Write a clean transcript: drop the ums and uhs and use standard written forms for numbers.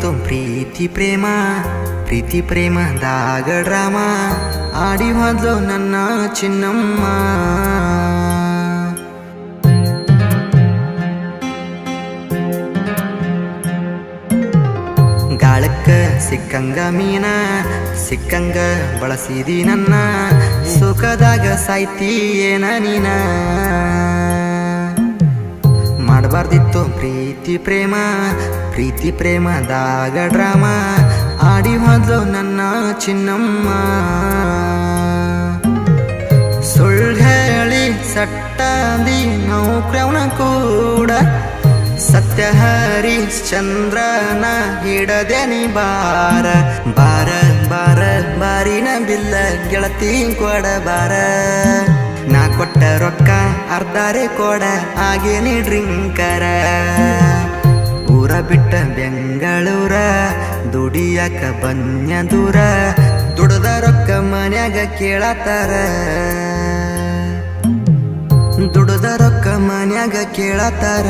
ಮಾಡಬಾರ್ದಿತ್ತು ಪ್ರೀತಿ ಪ್ರೇಮ ಪ್ರೀತಿ ಪ್ರೇಮದಾಗ drama ಆಡಿ ಹೋದ್ಲು ನನ್ನ ಚಿನ್ನಮ್ಮ. ಗಾಳಕ್ಕ ಸಿಕ್ಕಂಗ ಮೀನ ಸಿಕ್ಕಂಗ ಬಳಸಿದಿ ನನ್ನ ಸುಖದಾಗ ಸಾಯ್ತಿ ಏನ ನೀನ. ಮಾಡಬಾರ್ದಿತ್ತು ಪ್ರೀತಿ ಪ್ರೇಮ ಪ್ರೀತಿ ಪ್ರೇಮದಾಗ ಡ್ರಾಮ ಆಡಿ ಹೋದ್ಲು ನನ್ನ ಚಿನ್ನಮ್ಮ. ಸುಳ್ಳು ಹೇಳಿ ಸಟ್ಟಾದಿ ನೌಕ್ರವನ ಕೂಡ ಸತ್ಯ ಹರಿಶ್ಚಂದ್ರನ ಹಿಡದೇನಿ ಬಾರ ಬಾರ ಬಾರ ಬಾರಿನ ಬಿಲ್ಲ ಗೆಳತಿ ಕೊಡ ಬಾರ. ನಾ ಕೊಟ್ಟ ರೊಕ್ಕ ಅರ್ಧಾರೆ ಕೊಡ ಆಗೇನಿ ಡ್ರಿಂಕರ. ಊರ ಬಿಟ್ಟ ಬೆಂಗಳೂರ ದುಡಿಯಾಕ ಬನ್ಯ ದೂರ ದುಡ್ದ ರೊಕ್ಕ ಮನ್ಯಾಗ ಕೇಳತಾರ. ದುಡ್ದ ರೊಕ್ಕ ಮನ್ಯಾಗ ಕೇಳತಾರ.